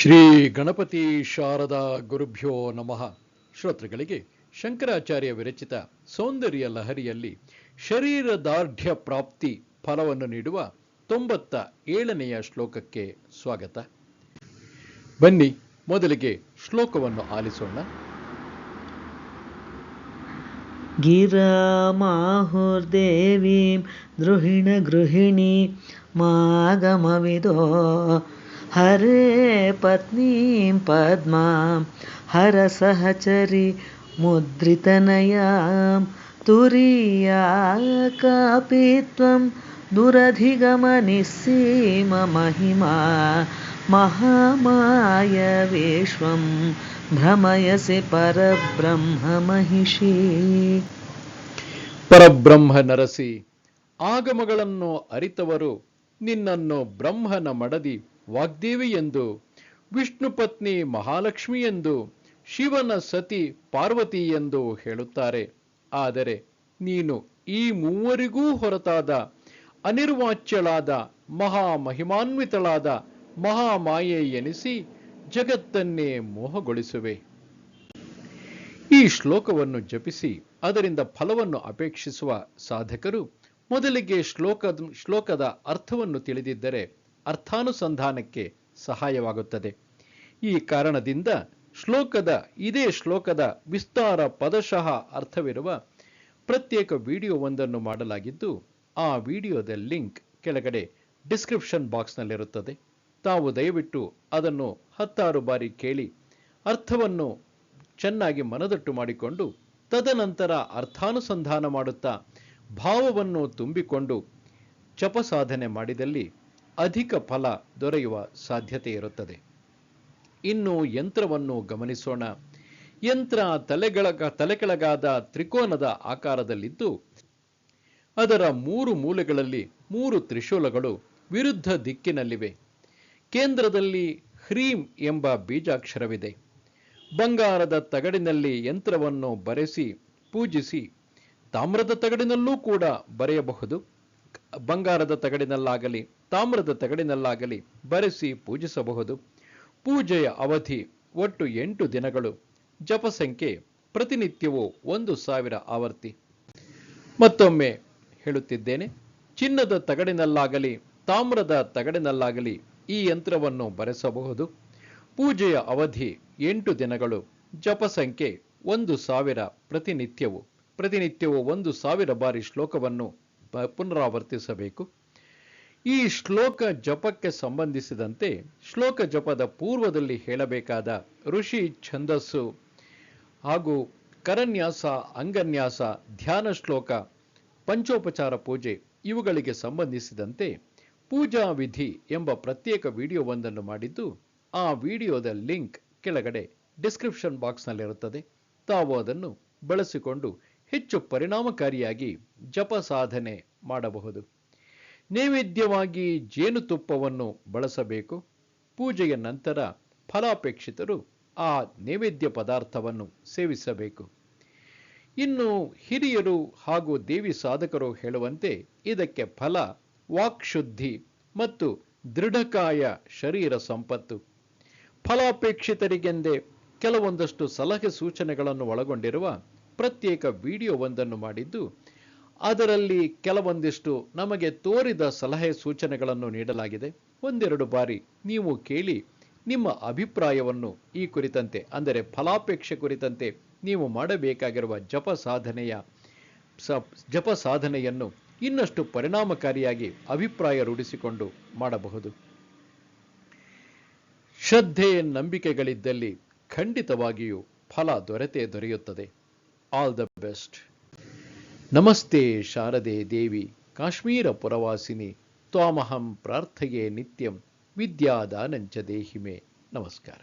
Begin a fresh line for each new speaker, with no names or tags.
ಶ್ರೀ ಗಣಪತಿ ಶಾರದಾ ಗುರುಭ್ಯೋ ನಮಃ. ಶ್ರೋತೃಗಳಿಗೆ ಶಂಕರಾಚಾರ್ಯ ವಿರಚಿತ ಸೌಂದರ್ಯ ಲಹರಿಯಲ್ಲಿ ಶರೀರದಾರ್ಢ್ಯ ಪ್ರಾಪ್ತಿ ಫಲವನ್ನು ನೀಡುವ 97ನೆಯ ಶ್ಲೋಕಕ್ಕೆ ಸ್ವಾಗತ. ಬನ್ನಿ ಮೊದಲಿಗೆ ಶ್ಲೋಕವನ್ನು ಆಲಿಸೋಣ.
ಗಿರಾಮಾಹುರ್ದೇವೀಂ ದ್ರುಹಿಣ ಗೃಹಿಣಿ ಮಾಗಮವಿದೋ ಹರೇ ಪತ್ನೀಂ ಪದ್ಮಾಂ ಹರ ಸಹಚರಿ ಮುದ್ರಿತನಯಾಂ ತುರೀಯಾಕಾಪಿತ್ವಂ ದುರಧಿಗಮನಿಸ್ಸೀಮ ಮಹಿಮಾ ಮಹಾಮಾಯ ವಿಶ್ವಂ ಭ್ರಮಯಸಿ ಪರಬ್ರಹ್ಮ ಮಹಿಷಿ.
ಪರಬ್ರಹ್ಮ ನರಸಿ ಆಗಮಗಳನ್ನು ಅರಿತವರು ನಿನ್ನನ್ನು ಬ್ರಹ್ಮನ ಮಡದಿ ವಾಗ್ದೇವಿ ಎಂದು, ವಿಷ್ಣು ಪತ್ನಿ ಮಹಾಲಕ್ಷ್ಮಿ ಎಂದು, ಶಿವನ ಸತಿ ಪಾರ್ವತಿ ಎಂದು ಹೇಳುತ್ತಾರೆ. ಆದರೆ ನೀನು ಈ ಮೂವರಿಗೂ ಹೊರತಾದ ಅನಿರ್ವಾಚ್ಯಳಾದ ಮಹಾಮಹಿಮಾನ್ವಿತಳಾದ ಮಹಾಮಾಯೆ ಎನಿಸಿ ಜಗತ್ತನ್ನೇ ಮೋಹಗೊಳಿಸುವೆ. ಈ ಶ್ಲೋಕವನ್ನು ಜಪಿಸಿ ಅದರಿಂದ ಫಲವನ್ನು ಅಪೇಕ್ಷಿಸುವ ಸಾಧಕರು ಮೊದಲಿಗೆ ಶ್ಲೋಕದ ಅರ್ಥವನ್ನು ತಿಳಿದಿದ್ದರೆ ಅರ್ಥಾನುಸಂಧಾನಕ್ಕೆ ಸಹಾಯವಾಗುತ್ತದೆ. ಈ ಕಾರಣದಿಂದ ಇದೇ ಶ್ಲೋಕದ ವಿಸ್ತಾರ ಪದಶಃ ಅರ್ಥವಿರುವ ಪ್ರತ್ಯೇಕ ವಿಡಿಯೋವೊಂದನ್ನು ಮಾಡಲಾಗಿದ್ದು, ಆ ವಿಡಿಯೋದ ಲಿಂಕ್ ಕೆಳಗಡೆ ಡಿಸ್ಕ್ರಿಪ್ಷನ್ ಬಾಕ್ಸ್ನಲ್ಲಿರುತ್ತದೆ. ತಾವು ದಯವಿಟ್ಟು ಅದನ್ನು 10 ಬಾರಿ ಕೇಳಿ ಅರ್ಥವನ್ನು ಚೆನ್ನಾಗಿ ಮನದಟ್ಟು ಮಾಡಿಕೊಂಡು ತದನಂತರ ಅರ್ಥಾನುಸಂಧಾನ ಮಾಡುತ್ತಾ ಭಾವವನ್ನು ತುಂಬಿಕೊಂಡು ಜಪ ಸಾಧನೆ ಮಾಡಿದಲ್ಲಿ ಅಧಿಕ ಫಲ ದೊರೆಯುವ ಸಾಧ್ಯತೆ ಇರುತ್ತದೆ. ಇನ್ನು ಯಂತ್ರವನ್ನು ಗಮನಿಸೋಣ. ಯಂತ್ರ ತಲೆಕೆಳಗಾದ ತ್ರಿಕೋನದ ಆಕಾರದಲ್ಲಿದ್ದು ಅದರ 3 ಮೂಲೆಗಳಲ್ಲಿ 3 ತ್ರಿಶೂಲಗಳು ವಿರುದ್ಧ ದಿಕ್ಕಿನಲ್ಲಿವೆ. ಕೇಂದ್ರದಲ್ಲಿ ಹ್ರೀಂ ಎಂಬ ಬೀಜಾಕ್ಷರವಿದೆ. ಬಂಗಾರದ ತಗಡಿನಲ್ಲಿ ಯಂತ್ರವನ್ನು ಬರೆಸಿ ಪೂಜಿಸಿ, ತಾಮ್ರದ ತಗಡಿನಲ್ಲೂ ಕೂಡ ಬರೆಯಬಹುದು. ಬಂಗಾರದ ತಗಡಿನಲ್ಲಾಗಲಿ ತಾಮ್ರದ ತಗಡಿನಲ್ಲಾಗಲಿ ಬರೆಸಿ ಪೂಜಿಸಬಹುದು. ಪೂಜೆಯ ಅವಧಿ ಒಟ್ಟು 8 ದಿನಗಳು. ಜಪ ಸಂಖ್ಯೆ ಪ್ರತಿನಿತ್ಯವೂ 1000 ಆವರ್ತಿ. ಮತ್ತೊಮ್ಮೆ ಹೇಳುತ್ತಿದ್ದೇನೆ, ಚಿನ್ನದ ತಗಡಿನಲ್ಲಾಗಲಿ ತಾಮ್ರದ ತಗಡಿನಲ್ಲಾಗಲಿ ಈ ಯಂತ್ರವನ್ನು ಬರೆಸಬಹುದು. ಪೂಜೆಯ ಅವಧಿ 8 ದಿನಗಳು. ಜಪ ಸಂಖ್ಯೆ 1000. ಪ್ರತಿನಿತ್ಯವೂ 1000 ಬಾರಿ ಶ್ಲೋಕವನ್ನು ಪುನರಾವರ್ತಿಸಬೇಕು. ಈ ಶ್ಲೋಕ ಜಪಕ್ಕೆ ಸಂಬಂಧಿಸಿದಂತೆ ಶ್ಲೋಕ ಜಪದ ಪೂರ್ವದಲ್ಲಿ ಹೇಳಬೇಕಾದ ಋಷಿ ಛಂದಸ್ಸು ಹಾಗೂ ಕರನ್ಯಾಸ, ಅಂಗನ್ಯಾಸ, ಧ್ಯಾನ ಶ್ಲೋಕ, ಪಂಚೋಪಚಾರ ಪೂಜೆ ಇವುಗಳಿಗೆ ಸಂಬಂಧಿಸಿದಂತೆ ಪೂಜಾ ವಿಧಿ ಎಂಬ ಪ್ರತ್ಯೇಕ ವಿಡಿಯೋವೊಂದನ್ನು ಮಾಡಿದ್ದು, ಆ ವಿಡಿಯೋದ ಲಿಂಕ್ ಕೆಳಗಡೆ ಡಿಸ್ಕ್ರಿಪ್ಷನ್ ಬಾಕ್ಸ್ನಲ್ಲಿರುತ್ತದೆ. ತಾವು ಅದನ್ನು ಬಳಸಿಕೊಂಡು ಹೆಚ್ಚು ಪರಿಣಾಮಕಾರಿಯಾಗಿ ಜಪ ಸಾಧನೆ ಮಾಡಬಹುದು. ನೈವೇದ್ಯವಾಗಿ ಜೇನುತುಪ್ಪವನ್ನು ಬಳಸಬೇಕು. ಪೂಜೆಯ ನಂತರ ಫಲಾಪೇಕ್ಷಿತರು ಆ ನೈವೇದ್ಯ ಪದಾರ್ಥವನ್ನು ಸೇವಿಸಬೇಕು. ಇನ್ನು ಹಿರಿಯರು ಹಾಗೂ ದೇವಿ ಸಾಧಕರು ಹೇಳುವಂತೆ ಇದಕ್ಕೆ ಫಲ ವಾಕ್ಶುದ್ಧಿ ಮತ್ತು ದೃಢಕಾಯ ಶರೀರ ಸಂಪತ್ತು. ಫಲಾಪೇಕ್ಷಿತರಿಗೆಂದೇ ಕೆಲವೊಂದಷ್ಟು ಸಲಹೆ ಸೂಚನೆಗಳನ್ನು ಒಳಗೊಂಡಿರುವ ಪ್ರತ್ಯೇಕ ವಿಡಿಯೋವೊಂದನ್ನು ಮಾಡಿದ್ದು, ಅದರಲ್ಲಿ ಕೆಲವೊಂದಿಷ್ಟು ನಮಗೆ ತೋರಿದ ಸಲಹೆ ಸೂಚನೆಗಳನ್ನು ನೀಡಲಾಗಿದೆ. 1-2 ಬಾರಿ ನೀವು ಕೇಳಿ ನಿಮ್ಮ ಅಭಿಪ್ರಾಯವನ್ನು ಈ ಕುರಿತಂತೆ, ಅಂದರೆ ಫಲಾಪೇಕ್ಷೆ ಕುರಿತಂತೆ ನೀವು ಮಾಡಬೇಕಾಗಿರುವ ಜಪ ಸಾಧನೆಯನ್ನು ಇನ್ನಷ್ಟು ಪರಿಣಾಮಕಾರಿಯಾಗಿ ಅಭಿಪ್ರಾಯ ರೂಢಿಸಿಕೊಂಡು ಮಾಡಬಹುದು. ಶ್ರದ್ಧೆ, ನಂಬಿಕೆಗಳಿದ್ದಲ್ಲಿ ಖಂಡಿತವಾಗಿಯೂ ಫಲ ದೊರೆಯುತ್ತದೆ. All the best. ನಮಸ್ತೆ ಶಾರದೆ ದೇವಿ ಕಾಶ್ಮೀರ ಪುರವಾಸಿನಿ ತ್ವಾಮಹಂ ಪ್ರಾರ್ಥಯೇ ನಿತ್ಯಂ ವಿದ್ಯಾದಾನಂಚ ದೇಹಿಮೆ. ನಮಸ್ಕಾರ.